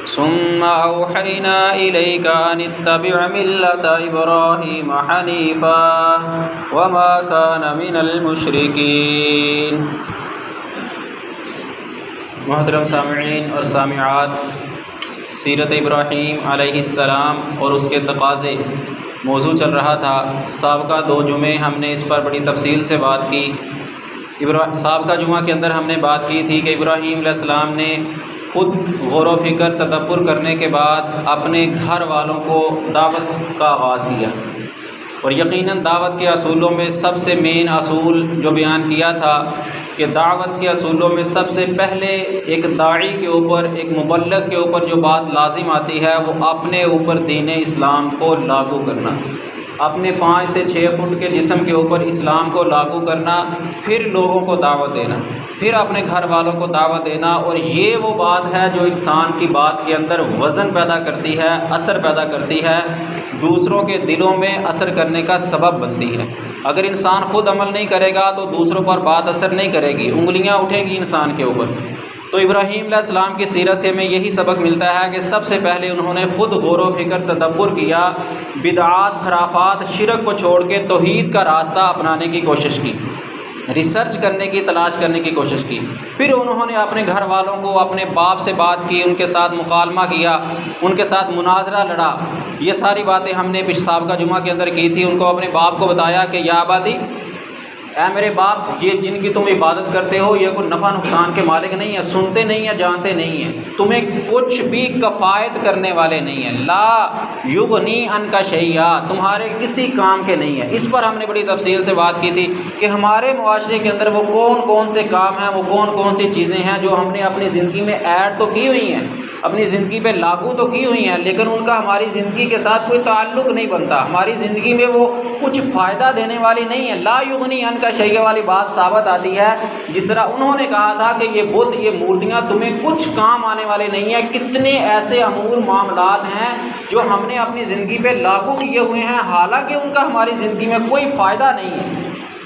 ثم أوحينا إليك أن اتبع ملة إبراهيم حنيفا وما كان من المشركين۔ محترم سامعین اور سامعات، سیرت ابراہیم علیہ السلام اور اس کے تقاضے موضوع چل رہا تھا۔ سابقہ 2 جمعے ہم نے اس پر بڑی تفصیل سے بات کی۔ سابقہ جمعہ کے اندر ہم نے بات کی تھی کہ ابراہیم علیہ السلام نے خود غور و فکر تدبر کرنے کے بعد اپنے گھر والوں کو دعوت کا آغاز کیا، اور یقیناً دعوت کے اصولوں میں سب سے مین اصول جو بیان کیا تھا کہ دعوت کے اصولوں میں سب سے پہلے ایک داعی کے اوپر، ایک مبلغ کے اوپر جو بات لازم آتی ہے وہ اپنے اوپر دین اسلام کو لاگو کرنا، اپنے 5 سے 6 فٹ کے جسم کے اوپر اسلام کو لاگو کرنا، پھر لوگوں کو دعوت دینا، پھر اپنے گھر والوں کو دعوت دینا۔ اور یہ وہ بات ہے جو انسان کی بات کے اندر وزن پیدا کرتی ہے، اثر پیدا کرتی ہے، دوسروں کے دلوں میں اثر کرنے کا سبب بنتی ہے۔ اگر انسان خود عمل نہیں کرے گا تو دوسروں پر بات اثر نہیں کرے گی، انگلیاں اٹھیں گی انسان کے اوپر۔ تو ابراہیم علیہ السلام کی سیرت سے ہمیں یہی سبق ملتا ہے کہ سب سے پہلے انہوں نے خود غور و فکر تدبر کیا، بدعات، خرافات، شرک کو چھوڑ کے توحید کا راستہ اپنانے کی کوشش کی، ریسرچ کرنے کی، تلاش کرنے کی کوشش کی۔ پھر انہوں نے اپنے گھر والوں کو، اپنے باپ سے بات کی، ان کے ساتھ مکالمہ کیا، ان کے ساتھ مناظرہ لڑا۔ یہ ساری باتیں ہم نے سابقہ جمعہ کے اندر کی تھی۔ ان کو اپنے باپ کو بتایا کہ یا ابادی، اے میرے باپ، یہ جن کی تم عبادت کرتے ہو یہ کوئی نفع نقصان کے مالک نہیں ہیں، سنتے نہیں ہیں، جانتے نہیں ہیں، تمہیں کچھ بھی کفایت کرنے والے نہیں ہیں، لا یغنی عنک شیئا، تمہارے کسی کام کے نہیں ہیں۔ اس پر ہم نے بڑی تفصیل سے بات کی تھی کہ ہمارے معاشرے کے اندر وہ کون کون سے کام ہیں، وہ کون کون سی چیزیں ہیں جو ہم نے اپنی زندگی میں ایڈ تو کی ہوئی ہیں، اپنی زندگی پہ لاگو تو کی ہوئی ہیں، لیکن ان کا ہماری زندگی کے ساتھ کوئی تعلق نہیں بنتا، ہماری زندگی میں وہ کچھ فائدہ دینے والی نہیں ہے۔ لا یغنی عنک شیئا والی بات ثابت آتی ہے، جس طرح انہوں نے کہا تھا کہ یہ بت، یہ مورتیاں تمہیں کچھ کام آنے والے نہیں ہیں۔ کتنے ایسے امور معاملات ہیں جو ہم نے اپنی زندگی پہ لاگو کیے ہوئے ہیں، حالانکہ ان کا ہماری زندگی میں کوئی فائدہ نہیں ہے،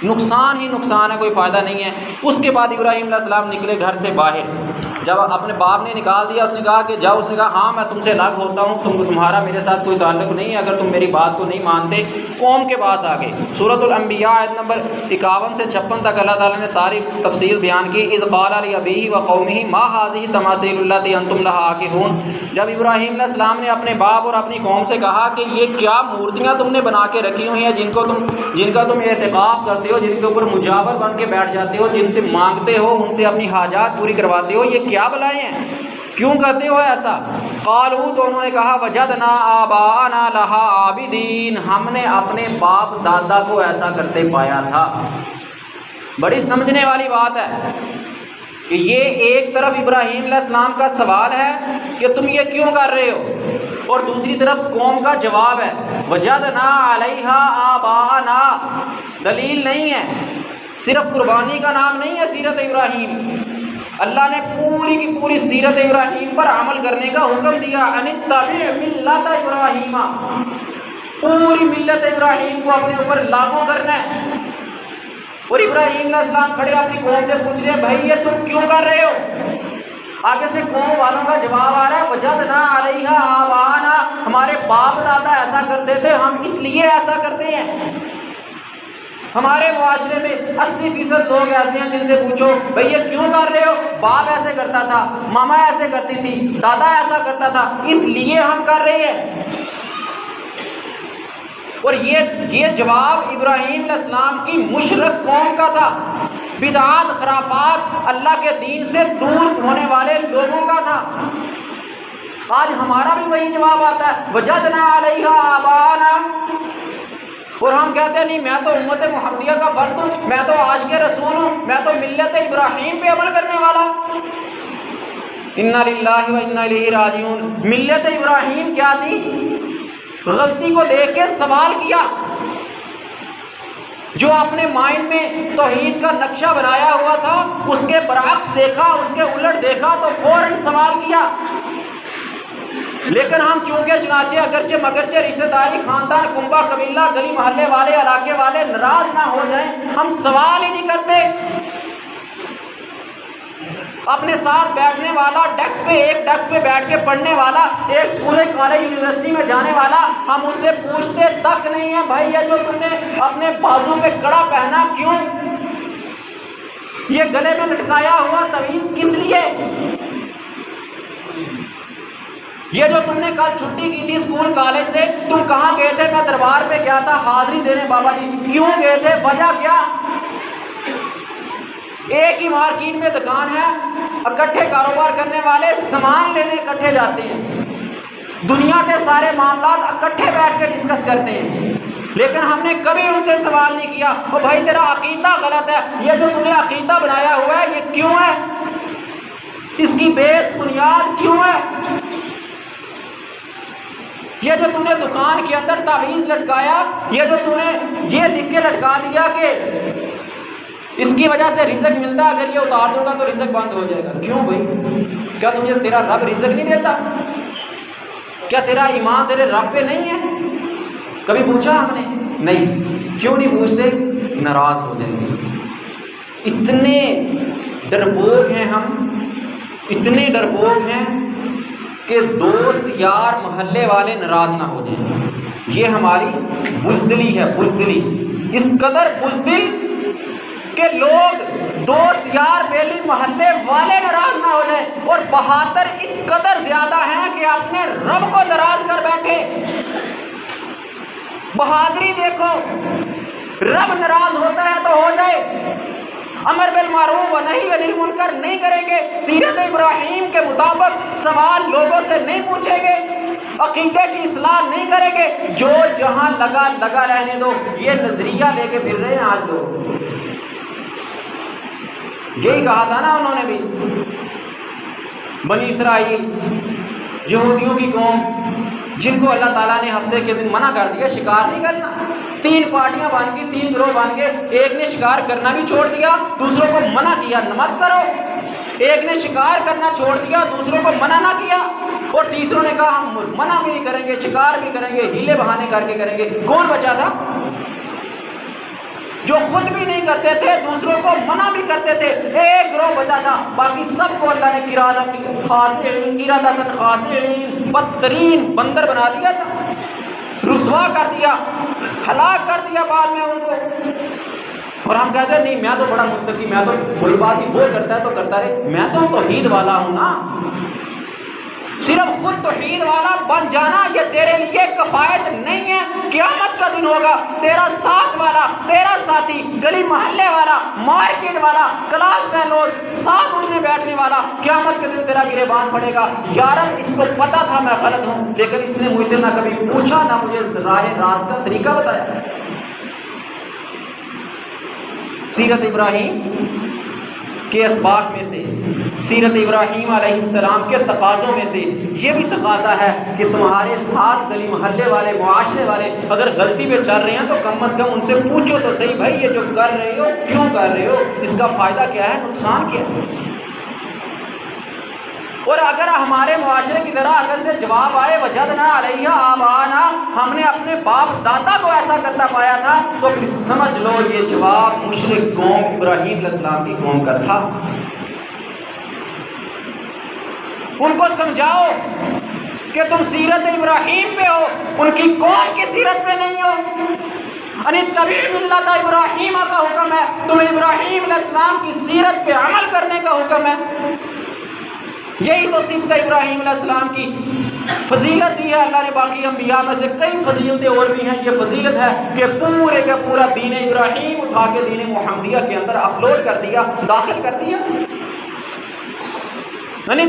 نقصان ہی نقصان ہے، کوئی فائدہ نہیں ہے۔ اس کے بعد ابراہیم علیہ السلام نکلے گھر سے باہر، جب اپنے باپ نے نکال دیا، اس نے کہا کہ جاؤ، اس نے کہا ہاں میں تم سے الگ ہوتا ہوں، تمہارا میرے ساتھ کوئی تعلق نہیں ہے، اگر تم میری بات کو نہیں مانتے۔ قوم کے پاس آ گئے۔ سورۃ الانبیاء آیت نمبر 51 سے 56 تک اللہ تعالیٰ نے ساری تفصیل بیان کی۔ اذ قال لأبیہ وقومہ ما هذه التماثیل التي انتم لها عاکفون، جب ابراہیم علیہ السلام نے اپنے باپ اور اپنی قوم سے کہا کہ یہ کیا مورتیاں تم نے بنا کے رکھی ہوئی ہیں جن کا تم اعتکاف کرتے ہو، جن کے اوپر مجاور بن کے بیٹھ جاتے ہو، جن سے مانگتے ہو، ان سے اپنی حاجات پوری کرواتے ہو، یہ کیا بلائیں ہیں، کیوں کرتے ہو ایسا؟ قالوا، تو انہوں نے کہا وجدنا آباءنا لها عابدین، ہم نے اپنے باپ دادا کو ایسا کرتے پایا تھا۔ بڑی سمجھنے والی بات ہے کہ یہ ایک طرف ابراہیم علیہ السلام کا سوال ہے کہ تم یہ کیوں کر رہے ہو، اور دوسری طرف قوم کا جواب ہے وجدنا علیہا آباءنا۔ دلیل نہیں ہے، صرف قربانی کا نام نہیں ہے سیرت ابراہیم، اللہ نے پوری کی پوری سیرت ابراہیم پر عمل کرنے کا حکم دیا۔ ان اتبع ملت ابراہیم، پوری ملت ابراہیم کو اپنے اوپر لاگو کرنا ہے۔ اور ابراہیم علیہ السلام کھڑے اپنی قوم سے پوچھ رہے ہیں بھائی یہ تم کیوں کر رہے ہو؟ آگے سے قوم والوں کا جواب آ رہا ہے وجدنا علیہا آباءنا، ہمارے باپ دادا ایسا کرتے تھے، ہم اس لیے ایسا کرتے ہیں۔ ہمارے معاشرے میں 80% لوگ ایسے ہیں جن سے پوچھو بھئی یہ کیوں کر رہے ہو، باپ ایسے کرتا تھا، ماما ایسے کرتی تھی، دادا ایسا کرتا تھا، اس لیے ہم کر رہے ہیں۔ اور یہ جواب ابراہیم علیہ السلام کی مشرک قوم کا تھا، بدعات، خرافات، اللہ کے دین سے دور ہونے والے لوگوں کا تھا۔ آج ہمارا بھی وہی جواب آتا ہے وجدنا علیہا آباءنا، اور ہم کہتے ہیں نہیں میں تو امت محمدیہ کا فرد ہوں، میں تو عاشق رسول ہوں، میں تو ملت ابراہیم پہ عمل کرنے والا۔ انا للہ و انا الیہ راجعون۔ ملت ابراہیم کیا تھی؟ غلطی کو دیکھ کے سوال کیا، جو اپنے مائنڈ میں توحید کا نقشہ بنایا ہوا تھا اس کے برعکس دیکھا، اس کے الٹ دیکھا تو فوراً سوال کیا۔ لیکن ہم چونکہ چنانچہ اگرچہ مگرچہ رشتہ داری، خاندان، کنبہ، قبیلہ، گلی محلے والے، علاقے والے ناراض نہ ہو جائیں، ہم سوال ہی نہیں کرتے۔ اپنے ساتھ بیٹھنے والا، ڈیسک پہ ایک ڈیسک پہ بیٹھ کے پڑھنے والا، ایک اسکول کالج یونیورسٹی میں جانے والا، ہم اس سے پوچھتے تک نہیں ہیں بھائی یہ جو تم نے اپنے بازو پہ کڑا پہنا کیوں؟ یہ گلے میں لٹکایا ہوا تعویذ کس لیے؟ یہ جو تم نے کل چھٹی کی تھی اسکول کالج سے، تم کہاں گئے تھے؟ میں دربار پہ گیا تھا حاضری دینے بابا جی۔ کیوں گئے تھے؟ وجہ کیا؟ ایک ہی مارکیٹ میں دکان ہے، اکٹھے کاروبار کرنے والے سامان لینے اکٹھے جاتے ہیں، دنیا کے سارے معاملات اکٹھے بیٹھ کے ڈسکس کرتے ہیں، لیکن ہم نے کبھی ان سے سوال نہیں کیا او بھائی تیرا عقیدہ غلط ہے، یہ جو تم نے عقیدہ بنایا ہوا ہے یہ کیوں ہے؟ اس کی بیس بنیاد کیوں ہے؟ یہ جو تم نے دکان کے اندر تعویذ لٹکایا، یہ جو تم نے یہ لکھ کے لٹکا دیا کہ اس کی وجہ سے رزق ملتا ہے، اگر یہ اتار دوں گا تو رزق بند ہو جائے گا، کیوں بھائی؟ کیا تجھے تیرا رب رزق نہیں دیتا؟ کیا تیرا ایمان تیرے رب پہ نہیں ہے؟ کبھی پوچھا ہم نے؟ نہیں۔ کیوں نہیں پوچھتے؟ ناراض ہو جائیں گے۔ اتنے ڈرپوک ہیں ہم، اتنے ڈرپوک ہیں کہ دوست یار محلے والے ناراض نہ ہو جائیں۔ یہ ہماری بزدلی ہے، بزدلی، اس قدر بزدل کہ لوگ دوست یار بیلی محلے والے ناراض نہ ہو جائیں، اور بہادر اس قدر زیادہ ہیں کہ اپنے رب کو ناراض کر بیٹھے۔ بہادری دیکھو، رب ناراض ہوتا ہے تو ہو جائے، امر بالمعروف و نہی عن المنکر نہیں کریں گے، سیرت ابراہیم کے مطابق سوال لوگوں سے نہیں پوچھیں گے، عقیدے کی اصلاح نہیں کریں گے، جو جہاں لگا لگا رہنے دو۔ یہ نظریہ لے کے پھر رہے ہیں آج لوگ، یہی کہا تھا نا انہوں نے بھی، بنی اسرائیل یہودیوں کی قوم جن کو اللہ تعالیٰ نے ہفتے کے دن منع کر دیا شکار نہیں کرنا، 3 پارٹیاں بن گئی، 3 گروہ بن گئے، ایک نے شکار کرنا بھی چھوڑ دیا، دوسروں کو منع کیا مت کرو، ایک نے شکار کرنا چھوڑ دیا، دوسروں کو منع نہ کیا، اور تیسروں نے کہا ہم منع بھی نہیں کریں گے، شکار بھی کریں گے، ہیلے بہانے کر کے کریں گے۔ کون بچا تھا؟ جو خود بھی نہیں کرتے تھے، دوسروں کو منع بھی کرتے تھے، ایک گروہ بچا تھا، باقی سب کو اللہ نے قرادۃ خاسئین بدترین بندر بنا دیا تھا، رسوا کر دیا، ہلاک کر دیا بعد میں ان کو۔ اور ہم کہتے ہیں نہیں میں تو بڑا متقی، میں تو کوئی بات نہیں، وہ کرتا ہے تو کرتا رہے، میں تو توحید والا ہوں نا۔ صرف خود توحید والا بن جانا یہ تیرے لیے کفایت نہیں ہے، قیامت کا دن ہوگا تیرا ساتھ والا، تیرا ساتھی، گلی محلے والا، مارکیٹ والا، کلاس فیلو، ساتھ اٹھنے بیٹھنے والا، قیامت کے دن تیرا گریبان پڑے گا، یارب اس کو پتا تھا میں غلط ہوں، لیکن اس نے مجھ سے نہ کبھی پوچھا نہ مجھے راہ راست کا طریقہ بتایا۔ سیرت ابراہیم کے اسباق میں سے، سیرت ابراہیم علیہ السلام کے تقاضوں میں سے یہ بھی تقاضا ہے کہ تمہارے ساتھ گلی محلے والے، معاشرے والے اگر غلطی پہ چل رہے ہیں تو کم از کم ان سے پوچھو تو صحیح بھائی یہ جو کر رہے ہو کیوں کر رہے ہو، اس کا فائدہ کیا ہے، نقصان کیا ہے۔ اور اگر ہمارے معاشرے کی طرح اگر سے جواب آئے وجدنا علیہ آبانا، ہم نے اپنے باپ دادا کو ایسا کرتا پایا تھا، تو پھر سمجھ لو یہ جواب مشرک قوم ابراہیم علیہ السلام کی قوم کا تھا۔ ان کو سمجھاؤ کہ تم سیرت ابراہیم پہ ہو، ان کی قوم کی سیرت پہ نہیں ہو۔ ان اتبعوا ملت ابراہیم کا حکم ہے، تمہیں ابراہیم علیہ السلام کی سیرت پہ عمل کرنے کا حکم ہے۔ یہی تو صفت ابراہیم علیہ السلام کی فضیلت دی ہے اللہ نے، باقی انبیاء میں سے کئی فضیلتیں اور بھی ہیں، یہ فضیلت ہے کہ پورے کا پورا دین ابراہیم اٹھا کے دین محمدیہ کے اندر اپلوڈ کر دیا، داخل کر دیا۔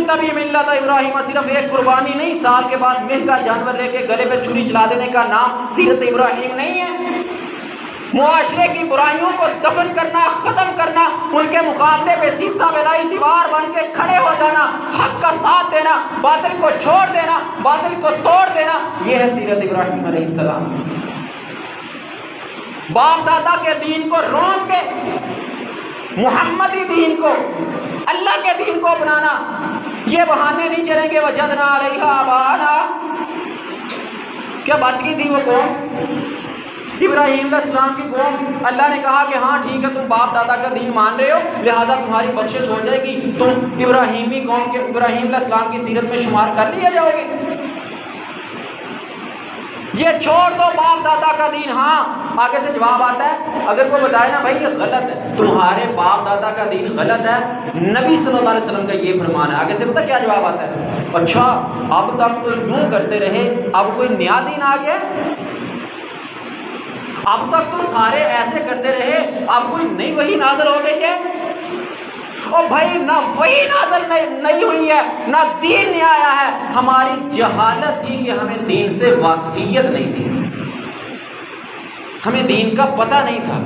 تبھی ملت ابراہیم صرف ایک قربانی نہیں، سال کے بعد مہنگا جانور لے کے گلے پہ چھری چلا دینے کا نام سیرت ابراہیم نہیں ہے۔ معاشرے کی برائیوں کو دفن کرنا، ختم کرنا، ان کے مقابلے پہ سیسا ملائی دیوار بن کے کھڑے ہو جانا، حق کا ساتھ دینا، باطل کو چھوڑ دینا، باطل کو توڑ دینا، یہ ہے سیرت ابراہیم علیہ السلام۔ باپ دادا کے دین کو روند کے محمدی دین کو، اللہ کے دین کو اپنانا، یہ بہانے نہیں چلیں گے۔ وجدنا علیہ آبانا، کیا بچ گئی تھی وہ قوم؟ ابراہیم علیہ السلام کی قوم، اللہ نے کہا کہ ہاں ٹھیک ہے تم باپ دادا کا دین مان رہے ہو لہٰذا تمہاری بخشش ہو جائے گی، تم ابراہیمی قوم کے ابراہیم علیہ السلام کی سیرت میں شمار کر لیے جاؤ گے۔ یہ چھوڑ دو باپ دادا کا دین۔ ہاں آگے سے جواب آتا ہے، اگر کوئی بتائے نا بھائی یہ غلط ہے، تمہارے باپ دادا کا دین غلط ہے، نبی صلی اللہ علیہ وسلم کا یہ فرمان ہے، آگے سے پتہ کیا جواب آتا ہے؟ اچھا اب تک تو یوں کرتے رہے، اب کوئی نیا دین آ گیا؟ اب تک تو سارے ایسے کرتے رہے، اب کوئی نئی وحی نازل ہو گئی ہے؟ اور بھائی نہ وہی نازل نہیں ہوئی ہے، نہ دین نہیں آیا ہے، ہماری جہالت تھی کہ ہمیں دین سے واقفیت نہیں تھی، ہمیں دین کا پتہ نہیں تھا۔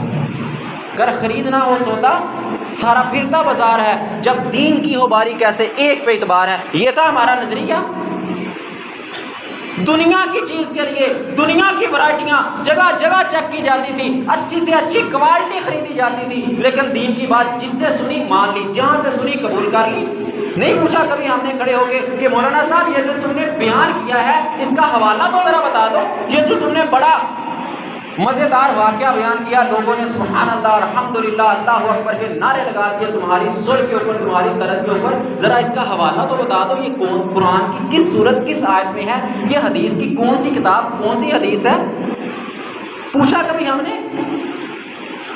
اگر خریدنا ہو سودا سارا پھرتا بازار ہے، جب دین کی ہو باری کیسے ایک پہ اعتبار ہے، یہ تھا ہمارا نظریہ۔ دنیا کی چیز کے لیے دنیا کی ورائٹیاں جگہ جگہ چیک کی جاتی تھی، اچھی سے اچھی کوالٹی خریدی جاتی تھی، لیکن دین کی بات جس سے سنی مان لی، جہاں سے سنی قبول کر لی۔ نہیں پوچھا کبھی ہم نے کھڑے ہو کے کہ مولانا صاحب یہ جو تم نے بیان کیا ہے اس کا حوالہ تو ذرا بتا دو، یہ جو تم نے بڑا مزیدار واقعہ بیان کیا، لوگوں نے سبحان اللہ الحمدللہ اللہ اکبر کے نعرے لگا دیے تمہاری سر کے اوپر، تمہاری طرز کے اوپر، ذرا اس کا حوالہ تو بتا دو، یہ کون قرآن کی کس صورت کس آیت میں ہے، یہ حدیث کی کون سی کتاب کون سی حدیث ہے؟ پوچھا کبھی ہم نے؟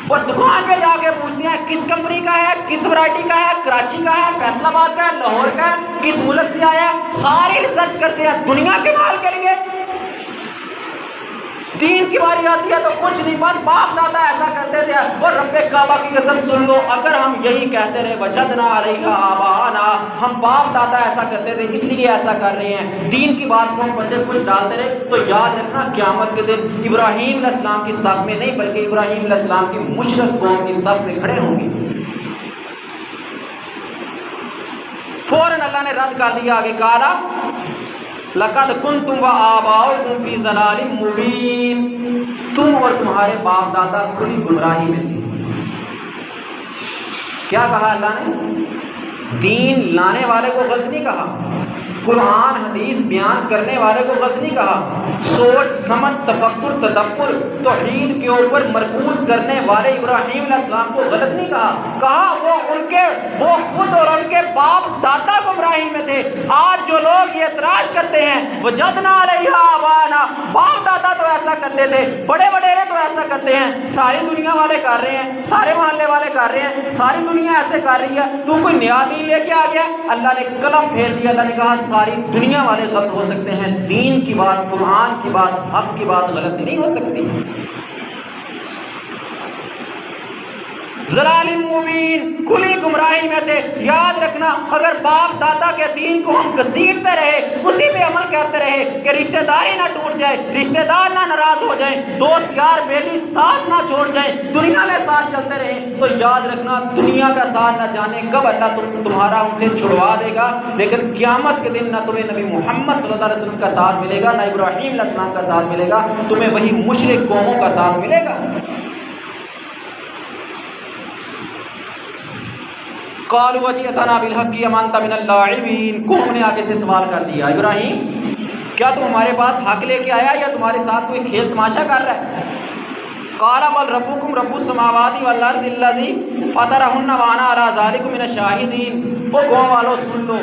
اور دکان پہ جا کے پوچھتے ہیں کس کمپنی کا ہے، کس ورائٹی کا ہے، کراچی کا ہے، فیصل آباد کا ہے، لاہور کا ہے، کس ملک سے آیا ہے، ساری ریسرچ کرتے ہیں دنیا کے مال کے لیے۔ دین کی باری آتی ہے تو کچھ نہیں، بس باپ دادا ایسا کرتے تھے، اور رب کعبہ کی قسم سن لو اگر ہم یہی کہتے رہے وجدنا علیہا آباءنا، ہم باپ دادا ایسا کرتے تھے اس لیے ایسا کر رہے ہیں، دین کی بات کو ہم پسے کچھ ڈالتے رہے، تو یاد رکھنا قیامت کے دن ابراہیم علیہ السلام کی صف میں نہیں بلکہ ابراہیم علیہ السلام کی مشرک قوم کی صف میں کھڑے ہوں گے۔ فوراً اللہ نے رد کر دیا، آگے کہا لقد کنتم وآباؤکم فی ضلال مبین، تم اور تمہارے باپ دادا کھلی گمراہی میں تھے۔ کیا کہا اللہ نے؟ دین لانے والے کو غلط نہیں کہا، قرآن حدیث بیان کرنے والے کو غلط نہیں کہا، سوچ سمجھ تفکر تدبر توحید کے اوپر مرکوز کرنے والے ابراہیم علیہ السلام کو غلط نہیں کہا، کہا وہ خود اور ان کے باپ دادا گمراہی میں تھے۔ آج جو لوگ یہ اعتراض کرتے ہیں وجدنا علیہا آباءنا، باپ دادا تو ایسا کرتے تھے، بڑے وڈیرے تو ایسا کرتے ہیں، ساری دنیا والے کر رہے ہیں، سارے محلے والے کر رہے ہیں، ساری دنیا ایسے کر رہی ہے، تو کوئی نیا دین لے کے آ گیا؟ اللہ نے قلم پھیر دیا، اللہ نے کہا ساری دنیا والے غلط ہو سکتے ہیں، دین کی بات قرآن کی بات حق کی بات غلط نہیں ہو سکتی۔ ضلال مبین، کھلی گمراہی میں تھے۔ یاد رکھنا اگر باپ دادا کے دین کو ہم گھسیٹتے رہے، اسی پہ عمل کرتے رہے کہ رشتہ داری نہ ٹوٹ جائے، رشتہ دار نہ ناراض ہو جائیں، دوست یار بیلی ساتھ نہ چھوڑ جائیں، دنیا میں ساتھ چلتے رہیں، تو یاد رکھنا دنیا کا ساتھ نہ جانے کب اللہ تمہارا ان سے چھڑوا دے گا، لیکن قیامت کے دن نہ تمہیں نبی محمد صلی اللہ علیہ وسلم کا ساتھ ملے گا، نہ ابراہیم علیہ السلام کا ساتھ ملے گا، تمہیں وہی مشرک قوموں کا ساتھ ملے گا۔ قالوا وجئتنا بالحق ام انت من اللاعبین، قوم نے آگے سے سوال کر دیا ابراہیم کیا تو ہمارے پاس حق لے کے آیا یا تمہارے ساتھ کوئی کھیل تماشا کر رہا ہے؟ قال بل ربکم رب السماوات والارض الذی فطرہن وانا علی ذلک من الشاہدین۔ وہ قوم والو سن لو،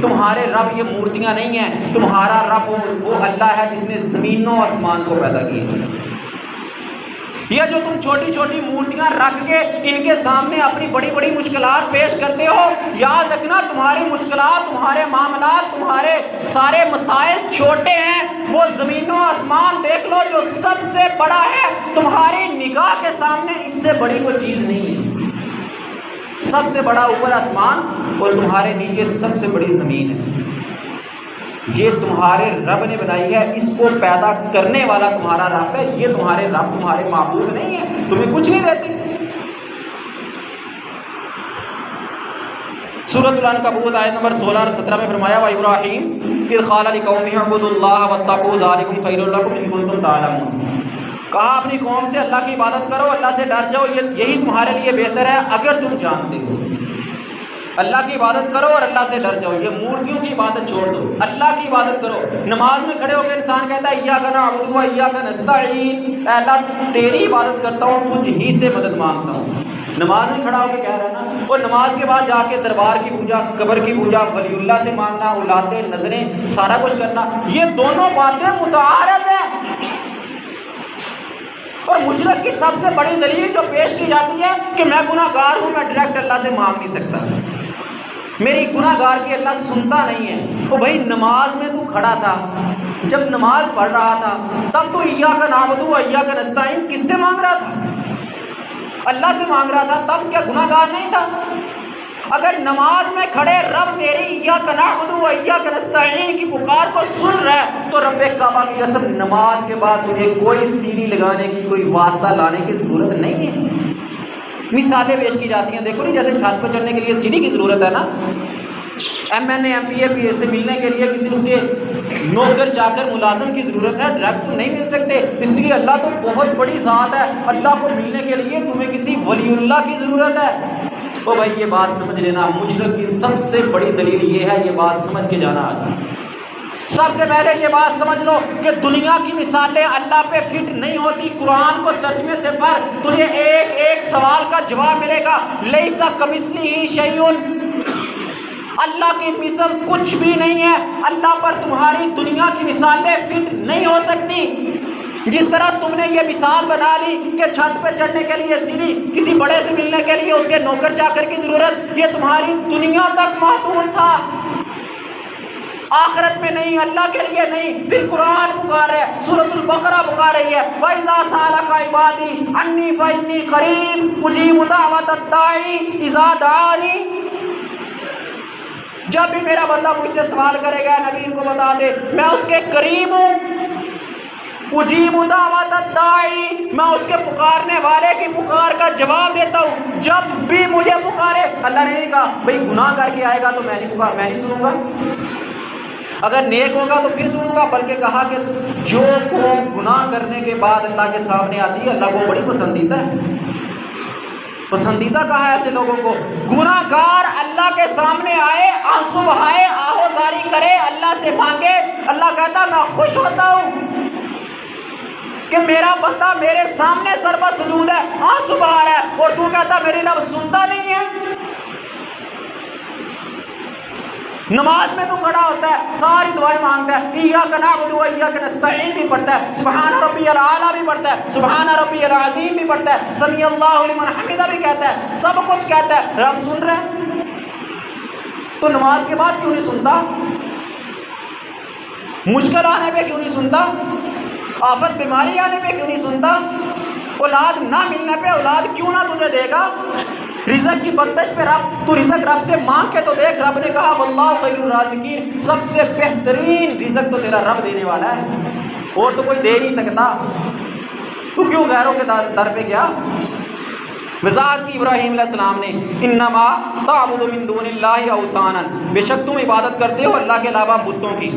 تمہارے رب یہ مورتیاں نہیں ہیں، تمہارا رب وہ اللہ ہے جس نے زمینوں و آسمان کو پیدا کیا۔ یہ جو تم چھوٹی چھوٹی مورتیاں رکھ کے ان کے سامنے اپنی بڑی بڑی مشکلات پیش کرتے ہو، یاد رکھنا تمہاری مشکلات، تمہارے معاملات، تمہارے سارے مسائل چھوٹے ہیں، وہ زمین و آسمان دیکھ لو جو سب سے بڑا ہے، تمہاری نگاہ کے سامنے اس سے بڑی کوئی چیز نہیں ہے۔ سب سے بڑا اوپر آسمان اور تمہارے نیچے سب سے بڑی زمین ہے، یہ تمہارے رب نے بنائی ہے، اس کو پیدا کرنے والا تمہارا رب ہے، یہ تمہارے رب تمہارے معبود نہیں ہے، تمہیں کچھ نہیں دیتے۔ سورۃ العنکبوت آیت نمبر 16 اور 17 میں فرمایا وَإِبْرَاهِيمَ إِذْ قَالَ لِقَوْمِهِ اعْبُدُوا اللَّهَ وَاتَّقُوهُ ذَلِكُمْ خَيْرٌ لَكُمْ إِن كُنتُمْ تَعْلَمُونَ، کہا اپنی قوم سے اللہ کی عبادت کرو، اللہ سے ڈر جاؤ، یہی تمہارے لیے بہتر ہے اگر تم جانتے ہو۔ اللہ کی عبادت کرو اور اللہ سے ڈر جاؤ. یہ مورتیوں کی عبادت چھوڑ دو, اللہ کی عبادت کرو. نماز میں کھڑے ہو کے انسان کہتا ہے ایاک نعبد و ایاک نستعین, اے اللہ تیری عبادت کرتا ہوں, تجھ ہی سے مدد مانگتا ہوں. نماز میں کھڑا ہو کے کہہ رہا ہے نا. اور نماز کے بعد جا کے دربار کی پوجا, قبر کی پوجا, ولی اللہ سے مانگنا, اولادیں, نظریں, سارا کچھ کرنا, یہ دونوں باتیں متعارض ہیں. اور مشرک کی سب سے بڑی دلیل جو پیش کی جاتی ہے کہ میں گناہ گار ہوں, میں ڈائریکٹ اللہ سے مانگ نہیں سکتا, میری گناہ گار کی اللہ سنتا نہیں ہے. تو بھائی نماز میں تو کھڑا تھا, جب نماز پڑھ رہا تھا تب تو ایاک نعبد و ایاک نستعین کس سے مانگ رہا تھا؟ اللہ سے مانگ رہا تھا. تب کیا گناہ گار نہیں تھا؟ اگر نماز میں کھڑے رب تیری ایاک نعبد و ایاک نستعین کی پکار کو سن رہا ہے تو رب کعبہ کی قسم نماز کے بعد تجھے کوئی سیڑھی لگانے کی, کوئی واسطہ لانے کی ضرورت نہیں ہے. مثالیں پیش کی جاتی ہیں, دیکھو نہیں جیسے چھت پہ چڑھنے کے لیے سیڑھی کی ضرورت ہے نا, ایم این اے, ایم پی اے, پی اے سے ملنے کے لیے کسی اس کے نوکر چاکر ملازم کی ضرورت ہے, ڈائریکٹ تو نہیں مل سکتے. اس لیے اللہ تو بہت بڑی ذات ہے, اللہ کو ملنے کے لیے تمہیں کسی ولی اللہ کی ضرورت ہے. او بھائی یہ بات سمجھ لینا, مشرک کی سب سے بڑی دلیل یہ ہے, یہ بات سمجھ کے جانا. سب سے پہلے یہ بات سمجھ لو کہ دنیا کی مثالیں اللہ پہ فٹ نہیں ہوتی. قرآن کو ترجمے سے پڑھ, تجھے ایک ایک سوال کا جواب ملے گا. لیسا کمثلہ شیء, اللہ کی مثل کچھ بھی نہیں ہے. اللہ پر تمہاری دنیا کی مثالیں فٹ نہیں ہو سکتی. جس طرح تم نے یہ مثال بنا لی کہ چھت پہ چڑھنے کے لیے سیڑھی, کسی بڑے سے ملنے کے لیے اس کے نوکر چاکر کی ضرورت, یہ تمہاری دنیا تک محدود تھا, آخرت میں نہیں, اللہ کے لیے نہیں. پھر قرآن پکار ہے, سورۃ البقرہ پکار رہی ہے, وَإِذَا سَأَلَكَ عِبَادِي عَنِّي فَإِنِّي قَرِيبٌ أُجِيبُ دَعْوَةَ الدَّاعِ إِذَا دَعَانِ. جب بھی میرا بندہ مجھ سے سوال کرے گا نبی ان کو بتا دے میں اس کے قریب ہوں. اجیب دعوت الداعی, میں اس کے پکارنے والے کی پکار کا جواب دیتا ہوں جب بھی مجھے پکارے. اللہ نے نہیں کہا بھئی گناہ کر کے آئے گا تو میں نہیں سنوں گا, اگر نیک ہوگا تو پھر سنوں گا, بلکہ کہا کہ جو قوم گناہ کرنے کے بعد اللہ کے سامنے آتی ہے اللہ کو بڑی پسندیدہ ہے. پسندیدہ کہا ہے ایسے لوگوں کو. گناہ گار اللہ کے سامنے آئے, آنسو بہائے, آہو زاری کرے, اللہ سے مانگے, اللہ کہتا میں خوش ہوتا ہوں کہ میرا بندہ میرے سامنے سربہ سجود ہے, آنسو بہا رہا ہے, اور تو کہتا میری رب سنتا نہیں ہے. نماز میں تو کھڑا ہوتا ہے, ساری دعائیں مانگتا ہے, ایاک نعبد و ایاک نستعین بھی پڑھتا ہے, سبحان ربی الاعلیٰ بھی پڑھتا ہے, سبحان ربی العظیم بھی پڑھتا ہے, سمیع اللہ لمن حمدہ بھی کہتا ہے, سب کچھ کہتا ہے. رب سن رہا ہے تو نماز کے بعد کیوں نہیں سنتا؟ مشکل آنے پہ کیوں نہیں سنتا؟ آفت بیماری آنے پہ کیوں نہیں سنتا؟ اولاد نہ ملنے پہ اولاد کیوں نہ تجھے دے گا؟ رزق کی بندش پہ تو رزق رب سے مانگ کے تو دیکھ, رب نے کہا واللہ خیر الرازقین, سب سے بہترین رزق تو تیرا رب دینے والا ہے, اور تو کوئی دے نہیں سکتا. تو کیوں غیروں کے در پہ گیا؟ وضاحت کی ابراہیم علیہ السلام نے, انما تعبد من دون اللہ اوثانا, بے شک تم عبادت کرتے ہو اللہ کے علاوہ بتوں کی,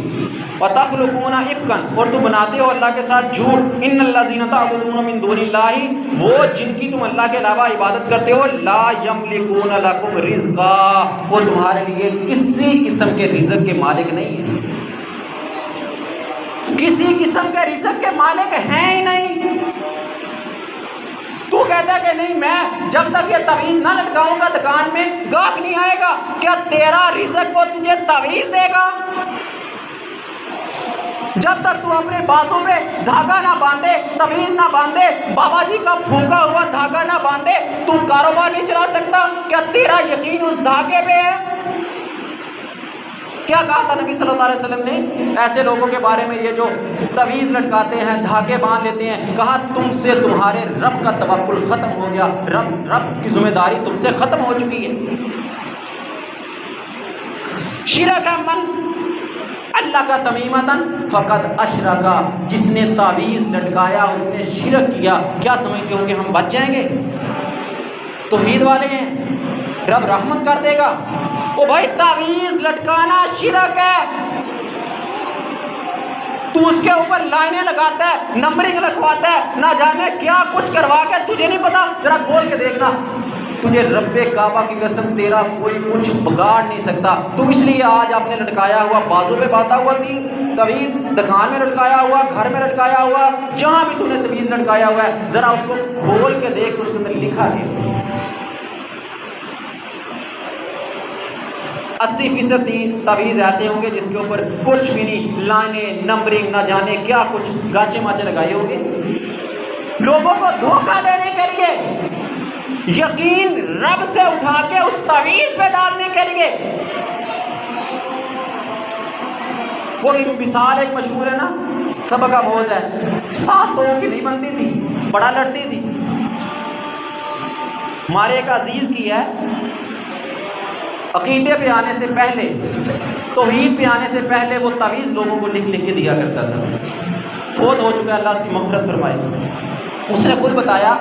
وتخلقون افکا, اور تم بناتے ہو اللہ کے ساتھ جھوٹ. ان الذین تعبدون من دون اللہ, وہ جن کی تم اللہ کے علاوہ عبادت کرتے ہو, لا یملکون لکم رزقا, وہ تمہارے لیے کسی قسم کے رزق کے مالک نہیں ہیں, کسی قسم کے رزق کے مالک ہیں ہی نہیں. تو کہتا ہے کہ نہیں میں جب تک یہ تعویذ نہ لٹکاؤں گا دکان میں گاہک نہیں آئے گا. کیا تیرا رزق کو تجھے تعویذ دے گا؟ جب تک تو اپنے بازوں پہ دھاگا نہ باندھے, تعویذ نہ باندھے, بابا جی کا پھونکا ہوا دھاگا نہ باندھے, تو کاروبار نہیں چلا سکتا. کیا تیرا یقین اس دھاگے پہ ہے؟ کیا کہا تھا نبی صلی اللہ علیہ وسلم نے ایسے لوگوں کے بارے میں, یہ جو تعویذ لٹکاتے ہیں, دھاگے باندھ لیتے ہیں؟ کہا تم سے تمہارے رب کا توکل ختم ہو گیا, رب کی ذمہ داری تم سے ختم ہو چکی ہے. شرک ہے من اللہ کا تمیمتاً فقط اشرکا, جس نے تعویذ لٹکایا اس نے شرک کیا. کیا سمجھتے ہو کہ ہم بچ جائیں گے؟ توحید والے ہیں, رب رحمت کر دے گا. او بھائی تعویذ لٹکانا شرک ہے. تو اس کے اوپر لائنیں لگاتا ہے, نمبرنگ لگواتا ہے, نہ جانے کیا کچھ کروا کے, تجھے نہیں پتا, ذرا کھول کے دیکھنا تجھے رب کعبہ کی قسم تیرا کوئی کچھ بگاڑ نہیں سکتا. تو اس لیے آج آپ نے لٹکایا ہوا بازو پہ باندھا ہوا تویز، دکان میں لٹکایا ہوا، گھر میں لٹکایا ہوا، جہاں بھی تو نے تویز لٹکایا ہوا ہے، ذرا اس کو کھول کے دیکھ، اس کے اندر لکھا ہے 80% تویز ایسے ہوں گے جس کے اوپر کچھ بھی نہیں، لائنیں، نمبرنگ، نہ جانے کیا کچھ گاچے ماچے لگائے ہوں گے لوگوں کو دھوکہ دینے کے لیے، یقین رب سے اٹھا کے اس تویز پہ ڈالنے کے لیے. وہ مثال ایک مشہور ہے نا، سبق آموز ہے، سانس لوگوں کی نہیں بنتی تھی، بڑا لڑتی تھی. ہمارے ایک عزیز کی ہے، عقیدے پہ آنے سے پہلے، توحید پہ آنے سے پہلے وہ تویز لوگوں کو لکھ لکھ کے دیا کرتا تھا. فوت ہو چکا ہے، اللہ اس کی مغفرت فرمائے. اس نے خود بتایا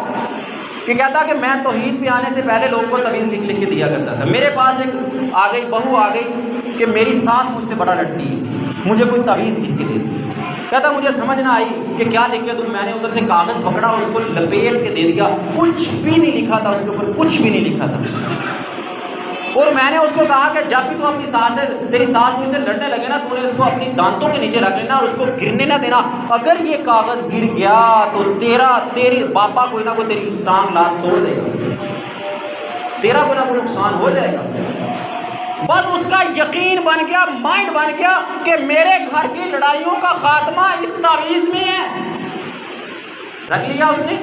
کہ کہتا کہ میں توحید پہ آنے سے پہلے لوگوں کو تویز لکھ لکھ کے دیا کرتا تھا. میرے پاس ایک آ گئی بہو آ گئی کہ میری سانس مجھ سے بڑا لڑتی ہے، مجھے کوئی تویز لکھ کے دے دی. کہتا مجھے سمجھ نہ آئی کہ کیا لکھ کے دوں. میں نے ادھر سے کاغذ پکڑا، اس کو لپیٹ کے دے دیا، کچھ بھی نہیں لکھا تھا اس کے اوپر، کچھ بھی نہیں لکھا تھا. اور میں نے اس کو کہا کہ جب بھی تو اپنی سانس سے تیری سانس مجھ سے لڑنے لگے نا، تو نے اس کو اپنی دانتوں کے نیچے رکھ لینا اور اس کو گرنے نہ دینا. اگر یہ کاغذ گر گیا تو تیری باپا کوئی نہ کوئی تیری ٹانگ لات توڑ دے گا، تیرا کوئی نہ کوئی نقصان ہو جائے گا. بس اس کا یقین بن گیا، مائنڈ بن گیا کہ میرے گھر کی لڑائیوں کا خاتمہ اس تعویذ میں ہے. رکھ لیا اس نے.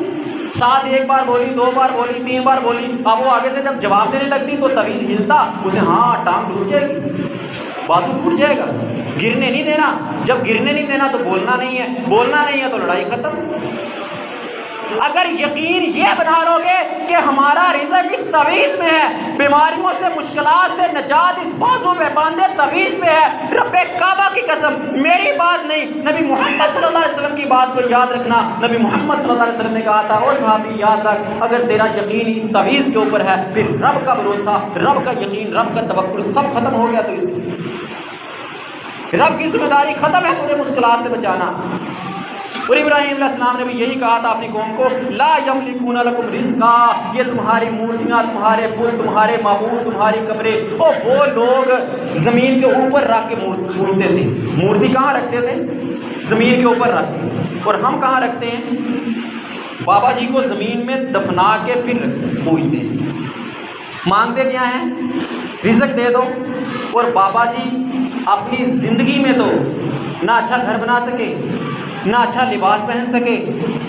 سانس ایک بار بولی، 2 بار بولی، 3 بار بولی. اب وہ آگے سے جب جواب دینے لگتی تو تویز ہلتا، اسے ہاں ٹانگ ٹوٹ جائے گی، بازو ٹوٹ جائے گا. گرنے نہیں دینا. جب گرنے نہیں دینا تو بولنا نہیں ہے، بولنا نہیں ہے تو لڑائی ختم. اگر یقین یہ بنا لو گے کہ ہمارا رزق اس تویز میں ہے، بیماریوں سے، مشکلات سے نجات اس بازو میں باندھے تویز میں ہے، رب کعبہ کی قسم، میری بات نہیں، نبی محمد صلی اللہ علیہ وسلم کی بات کو یاد رکھنا. نبی محمد صلی اللہ علیہ وسلم نے کہا تھا، اور صحابی یاد رکھ، اگر تیرا یقین اس تویز کے اوپر ہے، پھر رب کا بھروسہ، رب کا یقین، رب کا توکل سب ختم ہو گیا. تو اس رب کی ذمہ داری ختم ہے تجھے مشکلات سے بچانا. اور ابراہیم علیہ السلام نے بھی یہی کہا تھا اپنی قوم کو، لا یملکون لکم رزقا، یہ تمہاری مورتیاں، تمہارے پل، تمہارے معبود، تمہاری قبریں، اور وہ لوگ زمین کے اوپر رکھ کے پوجتے تھے. مورتی کہاں رکھتے تھے؟ زمین کے اوپر رکھ کے. اور ہم کہاں رکھتے ہیں؟ بابا جی کو زمین میں دفنا کے پھر پوجتے ہیں. مانگتے کیا ہیں؟ رزق دے دو. اور بابا جی اپنی زندگی میں تو نہ اچھا گھر بنا سکے، نہ اچھا لباس پہن سکے،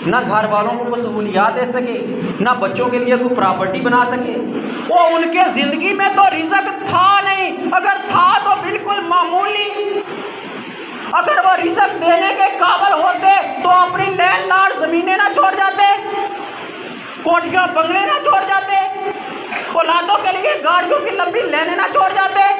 نہ گھر والوں کو کوئی سہولیات دے سکے، نہ بچوں کے لیے کوئی پراپرٹی بنا سکے. وہ ان کے زندگی میں تو رزق تھا نہیں، اگر تھا تو بالکل معمولی. اگر وہ رزق دینے کے قابل ہوتے تو اپنی لینڈ لارڈ زمینیں نہ چھوڑ جاتے، کوٹھیاں بنگلے نہ چھوڑ جاتے، اولادوں کے لیے گاڑیوں کی لمبی لینیں نہ چھوڑ جاتے.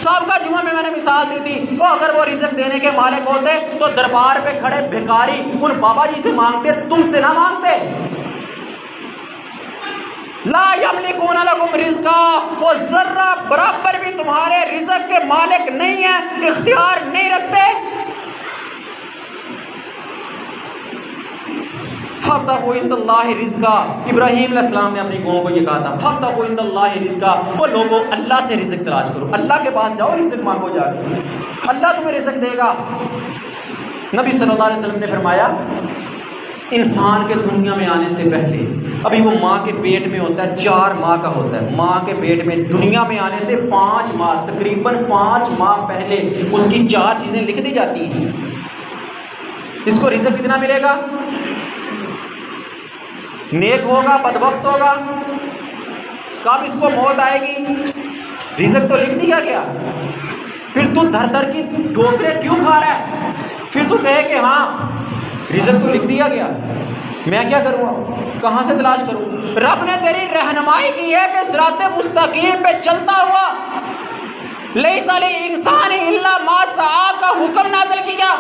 صاحب کا جمعہ میں نے مثال دی تھی، وہ اگر وہ رزق دینے کے مالک ہوتے تو دربار پہ کھڑے بھکاری ان بابا جی سے مانگتے، تم سے نہ مانگتے. لا یملکون لکم رزقا، وہ ذرہ برابر بھی تمہارے رزق کے مالک نہیں ہیں، اختیار نہیں رکھتے. فابتغوا عند اللہ رزقا، ابراہیم علیہ السلام نے اپنی قوم کو یہ کہا تھا، فابتغوا عند اللہ رزقا، وہ لوگوں اللہ سے رزق تلاش کرو، اللہ کے پاس جاؤ، رزق مانگو جا کے، اللہ تمہیں رزق دے گا. نبی صلی اللہ علیہ وسلم نے فرمایا، انسان کے دنیا میں آنے سے پہلے ابھی وہ ماں کے پیٹ میں ہوتا ہے، 4 ماہ کا ہوتا ہے، ماں کے پیٹ میں دنیا میں آنے سے 5 ماہ، تقریباً 5 ماہ پہلے اس کی 4 چیزیں لکھ دی جاتی ہیں. اس کو رزق کتنا ملے گا؟ نیک ہوگا، بدبخت ہوگا، کب اس کو موت آئے گی، رزق تو لکھ دیا گیا. پھر تو دھر دھر کی ٹھوکریں کیوں کھا رہا ہے؟ پھر تو کہے کہ ہاں رزق تو لکھ دیا گیا، میں کیا کروں، کہاں سے تلاش کروں؟ رب نے تیری رہنمائی کی ہے کہ صراط مستقیم پہ چلتا ہوا لیس للانسان الا ما سعی کا حکم نازل کیا.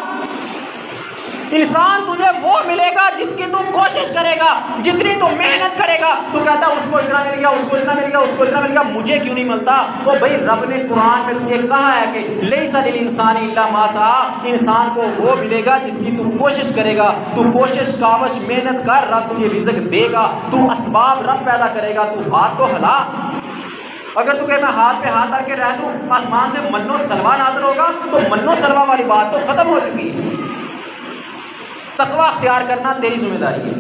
انسان تجھے وہ ملے گا جس کی تو کوشش کرے گا، جتنی تو محنت کرے گا۔ تو کہتا اس کو اتنا مل گیا، اس کو اتنا مل گیا، اس کو اتنا مل گیا، مجھے کیوں نہیں ملتا؟ وہ بھائی رب نے قرآن میں تجھے کہا ہے کہ لیس للانسان الا ما سعی، انسان کو وہ ملے گا جس کی تو کوشش کرے گا۔ تو کوشش کاوش محنت کر، رب تجھے رزق دے گا۔ تو اسباب رب پیدا کرے گا، تو ہاتھ تو ہلا۔ اگر تو کہ میں ہاتھ پہ ہاتھ رکھ کے رہ دوں، آسمان سے من و سلوا نازل ہوگا، تو من و سلوا والی بات تو ختم ہو چکی ہے۔ تقوی اختیار کرنا تیری ذمہ داری ہے۔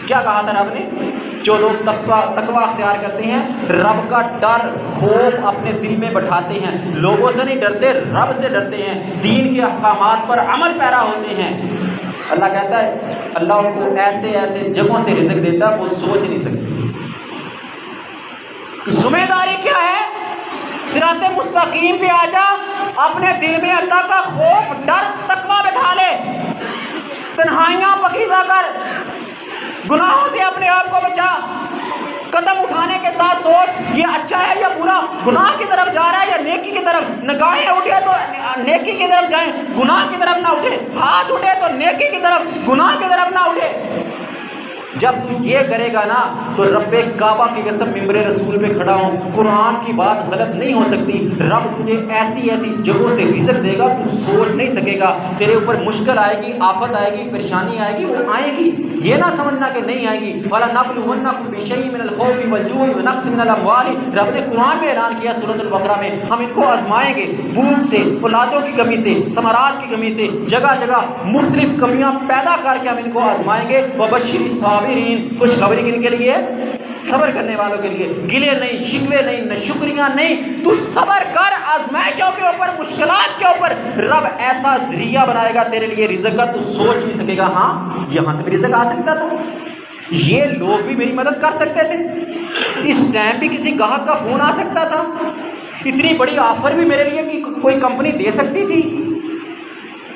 کیا کہا تھا رب نے؟ جو لوگ تقوی اختیار کرتے ہیں، رب کا ڈر خوف اپنے دل میں بٹھاتے ہیں، لوگوں سے نہیں ڈرتے، رب سے ڈرتے ہیں، دین کے احکامات پر عمل پیرا ہوتے ہیں۔ اللہ کہتا ہے اللہ ان کو ایسے ایسے جگہوں سے رزق دیتا ہے وہ سوچ نہیں سکتے۔ ذمہ داری کیا ہے؟ صراط مستقیم پہ آ جا، اپنے دل میں اللہ کا خوف ڈر تقوی بٹھا لے، تنہائیاں پکیزہ کر، گناہوں سے اپنے آپ کو بچا، قدم اٹھانے کے ساتھ سوچ یہ اچھا ہے یا برا، گناہ کی طرف جا رہا ہے یا نیکی کی طرف، نگاہیں اٹھے تو نیکی کی طرف جائیں، گناہ کی طرف نہ اٹھے، ہاتھ اٹھے تو نیکی کی طرف، گناہ کی طرف نہ اٹھے۔ جب تو یہ کرے گا نا تو رب کعبہ کی قسم ممبر رسول پہ کھڑا ہوں، قرآن کی بات غلط نہیں ہو سکتی، رب تجھے ایسی ایسی جگہوں سے رزق دے گا تو سوچ نہیں سکے گا۔ تیرے اوپر مشکل آئے گی، آفت آئے گی، پریشانی آئے گی، وہ آئے گی، یہ نہ سمجھنا کہ نہیں آئے گی۔ وَلَنَبْلُوَنَّكُمْ بِشَيْءٍ مِّنَ الْخَوْفِ وَالْجُوعِ وَنَقْصٍ مِّنَ الْأَمْوَالِ، رب نے قرآن میں اعلان کیا سورۃ البقرہ میں، ہم ان کو آزمائیں گے، بھوک سے، اولادوں کی کمی سے، ثمرات کی کمی سے، جگہ جگہ مختلف کمیاں پیدا کر کے ہم ان کو آزمائیں گے۔ وَبَشِّرِ الصَّابِرِينَ، خوشخبری کن کے لیے؟ صبر کرنے والوں کے لیے۔ گلے نہیں، شکوے نہیں، نہ شکریاں نہیں، تو صبر کر آزمائشوں کے اوپر، مشکلات کے اوپر، رب ایسا ذریعہ بنائے گا تیرے لیے رزق کا، تو سوچ نہیں سکے گا ہاں یہاں سے بھی رزق آ سکتا تھا، یہ لوگ بھی میری مدد کر سکتے تھے، اس ٹائم بھی کسی گاہک کا فون آ سکتا تھا، اتنی بڑی آفر بھی میرے لیے کوئی کمپنی دے سکتی تھی۔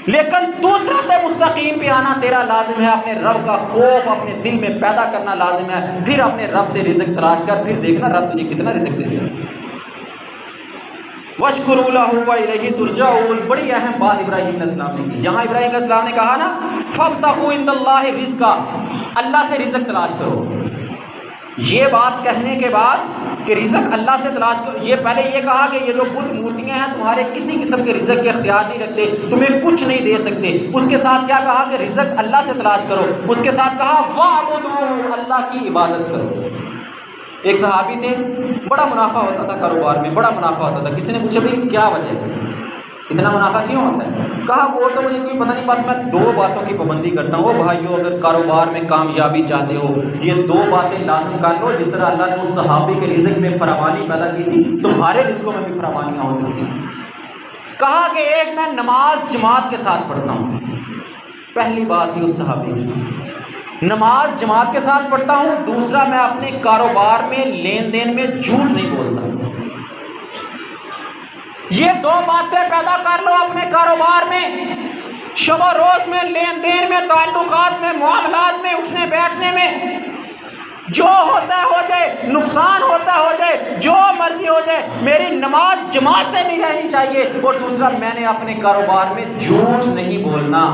لیکن دوسرا مستقیم پہ آنا تیرا لازم ہے، اپنے رب کا خوف اپنے دل میں پیدا کرنا لازم ہے، پھر اپنے رب سے رزق تلاش کر، پھر دیکھنا رب تجھے کتنا رزق دے گا۔ وَاشْكُرُوا لَهُ وَإِلَيْهِ تُرْجَعُونَ، بڑی اہم بات ابراہیم علیہ السلام نے کی، جہاں ابراہیم علیہ السلام نے کہا نا فَابْتَغُوا عِندَ اللَّهِ رِزْقًا، اللہ سے رزق تلاش کرو، یہ بات کہنے کے بعد کہ رزق اللہ سے تلاش کرو، یہ پہلے یہ کہا کہ یہ جو بت مورتیاں ہیں تمہارے کسی قسم کے رزق کے اختیار نہیں رکھتے، تمہیں کچھ نہیں دے سکتے، اس کے ساتھ کیا کہا کہ رزق اللہ سے تلاش کرو، اس کے ساتھ کہا وَاعْبُدُوا، اللہ کی عبادت کرو۔ ایک صحابی تھے، بڑا منافع ہوتا تھا کاروبار میں، بڑا منافع ہوتا تھا، کسی نے پوچھا بھائی کیا وجہ ہے، اتنا منافع کیوں ہوتا ہے؟ کہا وہ تو مجھے کوئی پتہ نہیں، بس میں دو باتوں کی پابندی کرتا ہوں۔ وہ بھائیو اگر کاروبار میں کامیابی چاہتے ہو، یہ دو باتیں لازم کر لو، جس طرح اللہ نے اس صحابی کے رزق میں فراوانی پیدا کی تھی، تمہارے رزقوں میں بھی فراوانیاں ہو سکتی ہیں۔ کہا کہ ایک میں نماز جماعت کے ساتھ پڑھتا ہوں، پہلی بات تھی اس صحابی کی، نماز جماعت کے ساتھ پڑھتا ہوں، دوسرا میں اپنے کاروبار میں لین دین میں جھوٹ نہیں بولتا۔ یہ دو باتیں پیدا کر لو اپنے کاروبار میں، شب و روز میں، لین دین میں، تعلقات میں، معاملات میں، اٹھنے بیٹھنے میں، جو ہوتا ہے ہو جائے، نقصان ہوتا ہے ہو جائے، جو مرضی ہو جائے، میری نماز جماعت سے نہیں رہنی چاہیے، اور دوسرا میں نے اپنے کاروبار میں جھوٹ نہیں بولنا،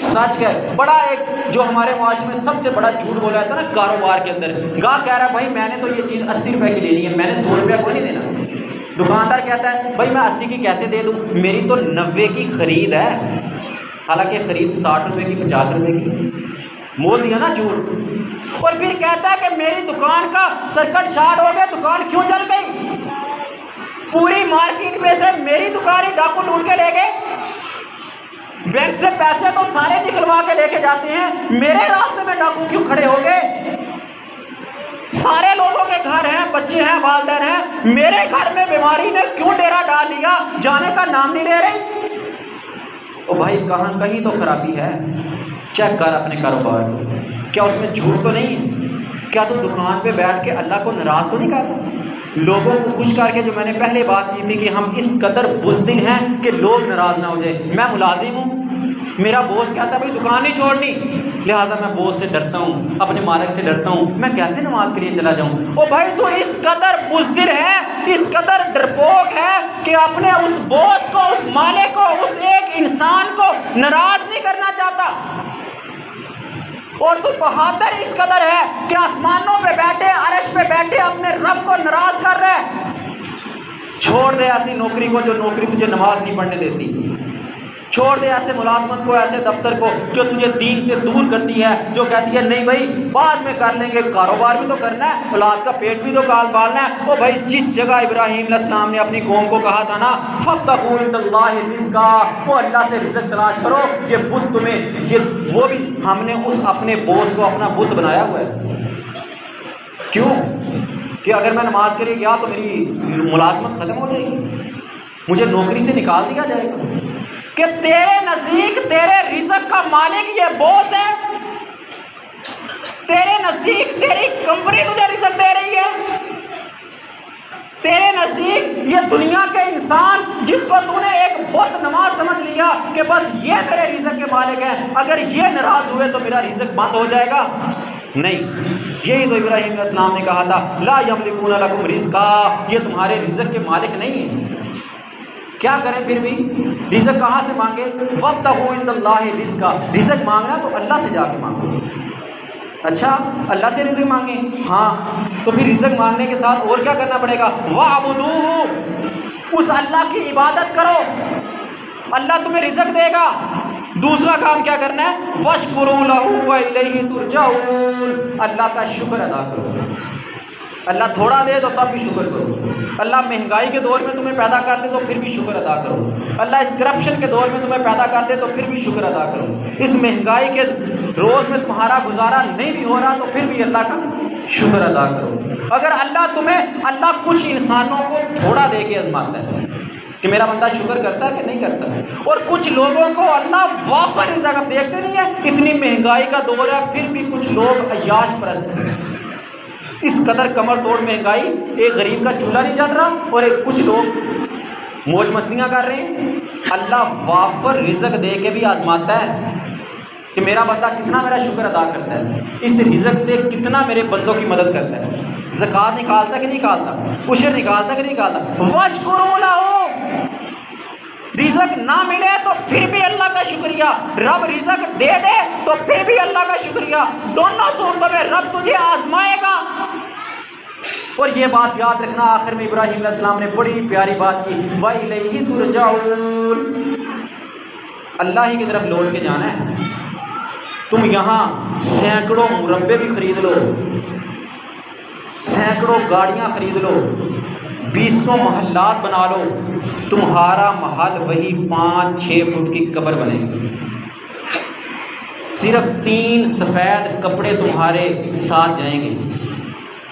سچ کہہ۔ بڑا ایک جو ہمارے معاشرے میں سب سے بڑا جھوٹ بولا جاتا ہے نا کاروبار کے اندر، گاہک کہہ رہا ہے بھائی میں نے تو یہ چیز 80 روپے کی لینی ہے، میں نے 100 روپے کو نہیں دینا، دکاندار کہتا ہے بھائی میں 80 کی کیسے دے دوں، میری تو 90 کی خرید ہے، حالانکہ خرید 60 روپے کی 50 روپے کی، مول دیا نا جھوٹ۔ اور پھر کہتا ہے کہ میری دکان کا سرکٹ شارٹ ہو گیا، دکان کیوں جل گئی، پوری مارکیٹ میں سے میری دکان ہی ڈاکو لوٹ کے لے گئے، بینک سے پیسے تو سارے نکلوا کے لے کے جاتے ہیں، میرے راستے میں ڈاکو کیوں کھڑے ہو گئے، سارے لوگوں کے گھر ہیں، بچے ہیں، والدین ہیں، میرے گھر میں بیماری نے کیوں ڈیرا ڈال لیا، جانے کا نام نہیں لے رہے۔ او بھائی کہاں کہیں تو خرابی ہے، چیک کر اپنے کاروبار کو، کیا اس میں جھوٹ تو نہیں ہے، کیا تو دکان پہ بیٹھ کے اللہ کو ناراض تو نہیں کر رہا، لوگوں کو خوش کر کے، جو میں نے پہلے بات کی تھی کہ ہم اس قدر بزدل ہیں کہ لوگ ناراض نہ ہو جائے۔ میں ملازم ہوں، میرا بوس کہتا ہے بھائی دکان نہیں چھوڑنی، لہٰذا میں بوجھ سے ڈرتا ہوں، اپنے مالک سے ڈرتا ہوں، میں کیسے نماز کے لیے چلا جاؤں؟ او بھائی تو اس قدر بزدل ہے، اس قدر ڈرپوک ہے کہ اپنے اس بوس کو، اس مالک کو، اس ایک انسان کو ناراض نہیں کرنا چاہتا، اور تو بہادر اس قدر ہے کہ آسمانوں پہ بیٹھے، عرش پہ بیٹھے اپنے رب کو ناراض کر رہے۔ چھوڑ دے ایسی نوکری کو جو نوکری تجھے نماز نہیں پڑھنے دیتی، چھوڑ دے ایسے ملازمت کو، ایسے دفتر کو جو تجھے دین سے دور کرتی ہے، جو کہتی ہے نہیں بھائی بعد میں کر لیں گے، کاروبار بھی تو کرنا ہے، اولاد کا پیٹ بھی تو پالنا ہے۔ وہ بھائی جس جگہ ابراہیم علیہ السلام نے اپنی قوم کو کہا تھا نا فابتغوا عند اللہ رزقا، وہ اللہ سے رزق تلاش کرو، یہ بت تمہیں، یہ وہ بھی ہم نے اس اپنے بوس کو اپنا بت بنایا ہوا ہے۔ کیوں کہ اگر میں نماز کے لیے گیا تو میری ملازمت ختم ہو جائے گی، مجھے نوکری سے نکال دیا جائے گا۔ کہ تیرے نزدیک تیرے رزق کا مالک یہ بوس ہے، تیرے نزدیک تیری کمپنی تجھے رزق دے رہی ہے، تیرے نزدیک یہ دنیا کے انسان جس کو تو نے ایک بت نماز سمجھ لیا کہ بس یہ میرے رزق کے مالک ہیں، اگر یہ ناراض ہوئے تو میرا رزق بند ہو جائے گا؟ نہیں، یہی تو ابراہیم علیہ السلام نے کہا تھا لا یملکون لکم رزقا، یہ تمہارے رزق کے مالک نہیں ہیں۔ کیا کریں پھر بھی؟ رزق کہاں سے مانگے؟ وابتغوا عند اللہ رزقا، رزق مانگنا تو اللہ سے جا کے مانگو۔ اچھا اللہ سے رزق مانگیں؟ ہاں، تو پھر رزق مانگنے کے ساتھ اور کیا کرنا پڑے گا؟ وَاعْبُدُوهُ، اس اللہ کی عبادت کرو، اللہ تمہیں رزق دے گا۔ دوسرا کام کیا کرنا ہے؟ وَاشْكُرُوا لَهُ وَإِلَيْهِ تُرْجَعُونَ، اللہ کا شکر ادا کرو۔ اللہ تھوڑا دے تو تب بھی شکر کرو، اللہ مہنگائی کے دور میں تمہیں پیدا کر دے تو پھر بھی شکر ادا کرو، اللہ اس کرپشن کے دور میں تمہیں پیدا کر دے تو پھر بھی شکر ادا کرو، اس مہنگائی کے روز میں تمہارا گزارا نہیں بھی ہو رہا تو پھر بھی اللہ کا شکر ادا کرو۔ اگر اللہ کچھ انسانوں کو تھوڑا دے کے آزماتا ہے کہ میرا بندہ شکر کرتا ہے کہ نہیں کرتا ہے، اور کچھ لوگوں کو اللہ وافر رزق، اب دیکھتے نہیں ہیں اتنی مہنگائی کا دور ہے پھر بھی کچھ لوگ عیاش پرست ہیں، اس قدر کمر توڑ مہنگائی، ایک غریب کا چولہا نہیں جل رہا اور کچھ لوگ موج مستیاں کر رہے ہیں۔ اللہ وافر رزق دے کے بھی آزماتا ہے کہ میرا بندہ کتنا میرا شکر ادا کرتا ہے، اس رزق سے کتنا میرے بندوں کی مدد کرتا ہے، زکوٰۃ نکالتا کہ نہیں نکالتا، عشر نکالتا کہ نہیں نکالتا۔ واشکروا لہ، رزق نہ ملے تو پھر بھی اللہ کا شکریہ، رب رزق دے دے تو پھر بھی اللہ کا شکریہ، دونوں صورتوں میں رب تجھے آزمائے گا۔ اور یہ بات یاد رکھنا، آخر میں ابراہیم علیہ السلام نے بڑی پیاری بات کی، وَإِلَيْهِ تُرْجَعُونَ، اللہ ہی کی طرف لوٹ کے جانا ہے۔ تم یہاں سینکڑوں مربے بھی خرید لو، سینکڑوں گاڑیاں خرید لو، 20 محلات بنا لو، تمہارا محل وہی 5-6 فٹ کی قبر بنے گی۔ صرف 3 سفید کپڑے تمہارے ساتھ جائیں گے،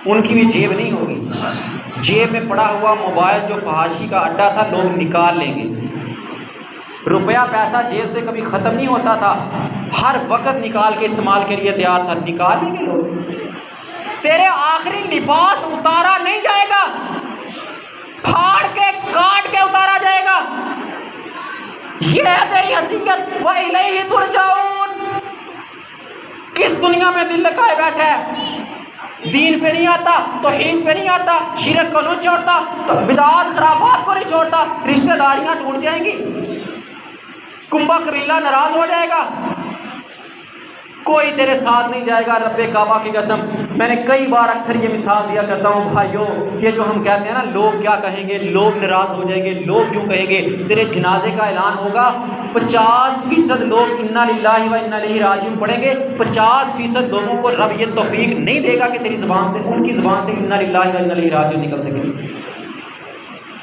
ان کی بھی جیب نہیں ہوگی، جیب میں پڑا ہوا موبائل جو فحاشی کا اڈا تھا لوگ نکال لیں گے، روپیہ پیسہ جیب سے کبھی ختم نہیں ہوتا تھا، ہر وقت نکال کے استعمال کے لیے تیار تھا، نکال لیں گے لوگ۔ تیرے آخری لباس اتارا نہیں جائے گا، پھاڑ کے کاٹ کے اتارا جائے گا، یہ ہے تیری حیثیت۔ وَإِلَيْهِ تُرْجَعُونَ، کس دنیا میں دل لگائے بیٹھے، دین پہ نہیں آتا، توحید پہ نہیں آتا، شرک کو نہیں چھوڑتا، بدعات خرافات کو نہیں چھوڑتا، رشتہ داریاں ٹوٹ جائیں گی، کنبہ قبیلہ ناراض ہو جائے گا، کوئی تیرے ساتھ نہیں جائے گا۔ رب کعبہ کی قسم، میں نے کئی بار اکثر یہ مثال دیا کرتا ہوں، بھائیو یہ جو ہم کہتے ہیں نا لوگ کیا کہیں گے، لوگ ناراض ہو جائیں گے، لوگ کیوں کہیں گے، تیرے جنازے کا اعلان ہوگا، 50% لوگ انا للہ و انا الیہ راجعون پڑھیں گے، 50% لوگوں کو رب یہ توفیق نہیں دے گا کہ تیری زبان سے، ان کی زبان سے انا للہ و انا الیہ راجعون نکل سکے۔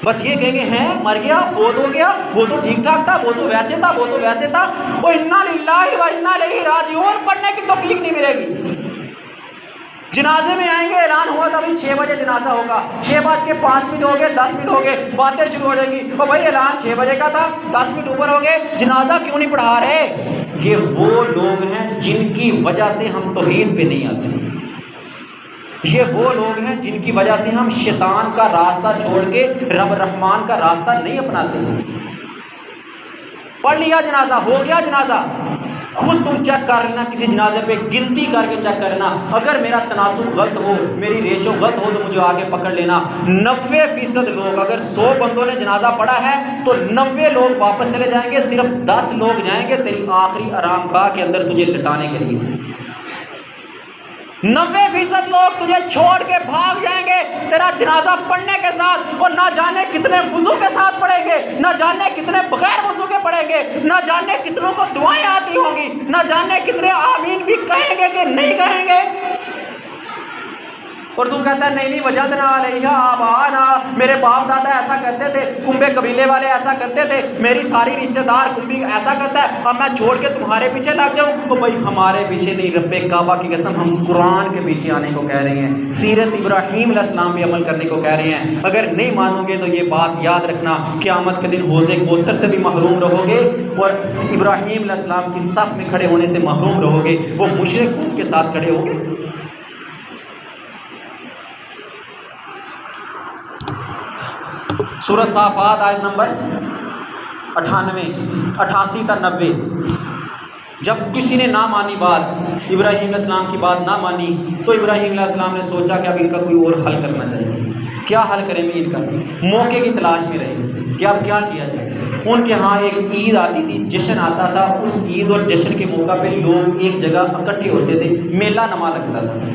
بس یہ کہیں گے ہیں مر گیا، فوت ہو گیا، وہ تو ٹھیک ٹھاک تھا، وہ تو ویسے تھا، وہ تو ویسے تھا، وہ انا للہ و انا الیہ راجعون پڑھنے کی توفیق نہیں ملے گی۔ جنازے میں آئیں گے، اعلان ہوا تھا ابھی 6 بجے جنازہ ہوگا، 6:05 ہو گئے، 10 منٹ ہو گئے، باتیں شروع ہو جائیں گی، اور بھائی اعلان 6 بجے کا تھا، 10 منٹ اوپر ہو گئے، جنازہ کیوں نہیں پڑھا رہے؟ یہ وہ لوگ ہیں جن کی وجہ سے ہم توحید پہ نہیں آتے، یہ وہ لوگ ہیں جن کی وجہ سے ہم شیطان کا راستہ چھوڑ کے رب رحمان کا راستہ نہیں اپناتے۔ پڑھ لیا جنازہ، ہو گیا جنازہ، خود تم چیک کر لینا، کسی جنازے پہ گنتی کر کے چیک کر لینا، اگر میرا تناسب غلط ہو، میری ریشو غلط ہو تو مجھے آگے پکڑ لینا۔ 90% لوگ، اگر 100 بندوں نے جنازہ پڑھا ہے تو 90 لوگ واپس چلے جائیں گے، صرف 10 لوگ جائیں گے تیری آخری آرام گاہ کے اندر تجھے لٹانے کے لیے۔ 90% لوگ تجھے چھوڑ کے بھاگ جائیں گے تیرا جنازہ پڑھنے کے ساتھ، اور نہ جانے کتنے وضو کے ساتھ پڑھیں گے، نہ جانے کتنے بغیر وضو کے پڑھیں گے، نہ جانے کتنوں کو دعائیں آتی ہوں گی، نہ جانے کتنے آمین بھی کہیں گے کہ نہیں کہیں گے۔ اور تو کہتا ہے نہیں وجدنا علیہا آباءنا، میرے باپ دادا ایسا کرتے تھے، کنبے قبیلے والے ایسا کرتے تھے، میری ساری رشتہ دار کنبی ایسا کرتا ہے، اب میں چھوڑ کے تمہارے پیچھے لگ جاؤں؟ تو بھائی ہمارے پیچھے نہیں، رب کعبہ کی قسم ہم قرآن کے پیچھے آنے کو کہہ رہے ہیں، سیرت ابراہیم علیہ السلام پہ عمل کرنے کو کہہ رہے ہیں۔ اگر نہیں مانو گے تو یہ بات یاد رکھنا، قیامت کے دن حوض کوثر سے بھی محروم رہو گے، اور ابراہیم علیہ السلام کی صف میں کھڑے ہونے سے محروم رہو گے، وہ مشرک قوم کے ساتھ کھڑے ہو گے۔ سورۃ صافات آیت نمبر 98 88 تا 90۔ جب کسی نے نہ مانی بات، ابراہیم علیہ السلام کی بات نہ مانی، تو ابراہیم علیہ السلام نے سوچا کہ اب ان کا کوئی اور حل کرنا چاہیے۔ کیا حل کریں گے؟ ان کا موقع کی تلاش میں رہے کہ اب کیا کیا جائے۔ ان کے ہاں ایک عید آتی تھی، جشن آتا تھا، اس عید اور جشن کے موقع پہ لوگ ایک جگہ اکٹھے ہوتے تھے، میلہ نما لگتا تھا۔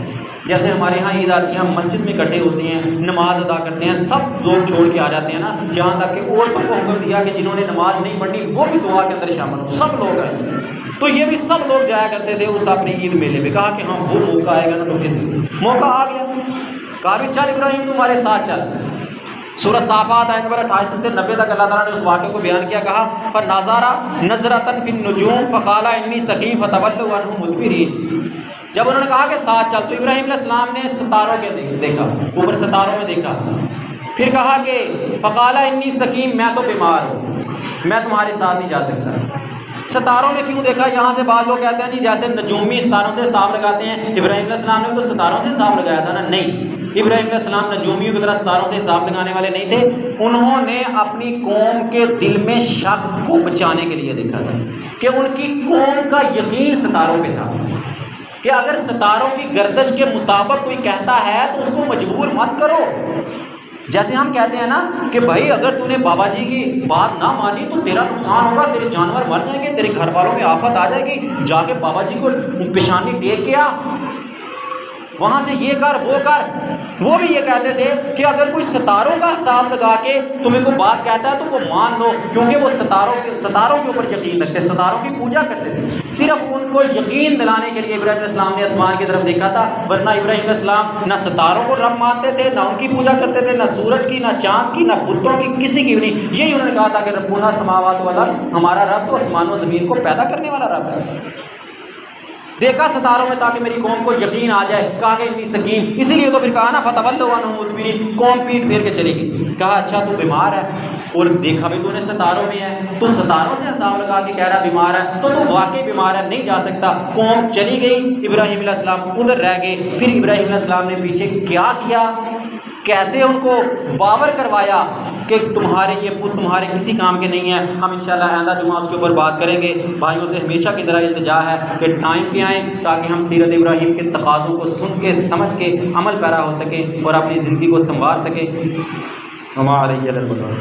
جیسے ہمارے ہاں عید آتی ہے، ہم مسجد میں اکٹھے ہوتے ہیں، نماز ادا کرتے ہیں، سب لوگ چھوڑ کے آ جاتے ہیں نا، یہاں تک کہ عورتوں کو حکم دیا کہ جنہوں نے نماز نہیں پڑھنی وہ بھی دعا کے اندر شامل ہو، سب لوگ آئے۔ تو یہ بھی سب لوگ جایا کرتے تھے اس اپنی عید میلے میں۔ کہا کہ ہاں وہ موقع آئے گا نا، تو پھر موقع آ گیا۔ کہا بھی چل ابراہیم تمہارے ساتھ چل۔ سورۃ صافات آیت نمبر 88 سے 90 تک اللہ تعالیٰ نے اس واقعے کو بیان کیا۔ کہا فَنَظَرَ نَظْرَةً فِي النُّجُومِ فَقَالَ إِنِّي سَقِيمٌ فَتَوَلَّوْا عَنْهُ مُدْبِرِينَ۔ جب انہوں نے کہا کہ ساتھ چل، تو ابراہیم علیہ السلام نے ستاروں کے دیکھا، اوپر ستاروں میں دیکھا، پھر کہا کہ فَقَالَ إِنِّي سَقِيمٌ، میں تو بیمار ہوں، میں تمہارے ساتھ نہیں جا سکتا۔ ستاروں میں کیوں دیکھا؟ یہاں سے بعض لوگ کہتے ہیں جی جیسے نجومی ستاروں سے حساب لگاتے ہیں، ابراہیم علیہ السلام نے تو ستاروں سے حساب لگایا تھا نا۔ نہیں، ابراہیم علیہ السلام نجومیوں کی طرح ستاروں سے حساب لگانے والے نہیں تھے، انہوں نے اپنی قوم کے دل میں شک کو بچانے کے لیے دیکھا تھا کہ ان کی قوم کا یقین ستاروں پہ تھا کہ اگر ستاروں کی گردش کے مطابق کوئی کہتا ہے تو اس کو مجبور مت کرو۔ جیسے ہم کہتے ہیں نا کہ بھائی اگر تو نے بابا جی کی بات نہ مانی تو تیرا نقصان ہوگا، تیرے جانور مر جائیں گے، تیرے گھر والوں میں آفت آ جائے گی، جا کے بابا جی کو پیشانی ٹیک کے آ، وہاں سے یہ کر وہ کر۔ وہ بھی یہ کہتے تھے کہ اگر کوئی ستاروں کا حساب لگا کے تمہیں کوئی بات کہتا ہے تو وہ مان لو، کیونکہ وہ ستاروں کے اوپر یقین رکھتے، ستاروں کی پوجا کرتے تھے۔ صرف ان کو یقین دلانے کے لیے ابراہیم علیہ السلام نے آسمان کی طرف دیکھا تھا، ورنہ ابراہیم علیہ السلام نہ ستاروں کو رب مانتے تھے، نہ ان کی پوجا کرتے تھے، نہ سورج کی، نہ چاند کی، نہ بتوں کی، کسی کی بھی نہیں۔ یہی انہوں نے کہا تھا کہ ربنا السماوات والارض، ہمارا رب تو آسمان و زمین کو پیدا کرنے والا رب ہے۔ دیکھا ستاروں میں تاکہ میری قوم کو یقین آ جائے، کہا کہ انی سکیم، اسی لیے تو پھر کہا نا فتولوا عنہ مدبرین، قوم پیٹ پھیر کے چلے گی۔ کہا اچھا تو بیمار ہے، اور دیکھا بھی تو نے ستاروں میں ہے، تو ستاروں سے حساب لگا کے کہہ رہا بیمار ہے، تو واقعی بیمار ہے، نہیں جا سکتا۔ قوم چلی گئی، ابراہیم علیہ السلام ادھر رہ گئے۔ پھر ابراہیم علیہ السلام نے پیچھے کیا کیا، کیسے ان کو باور کروایا کہ تمہارے یہ بت تمہارے کسی کام کے نہیں ہیں، ہم انشاءاللہ آئندہ جمعہ اس کے اوپر بات کریں گے۔ بھائیوں سے ہمیشہ کی طرح التجا ہے کہ ٹائم پہ آئیں تاکہ ہم سیرت ابراہیم کے تقاضوں کو سن کے سمجھ کے عمل پیرا ہو سکیں اور اپنی زندگی کو سنوار سکیں۔ وما علیہ البلاغ۔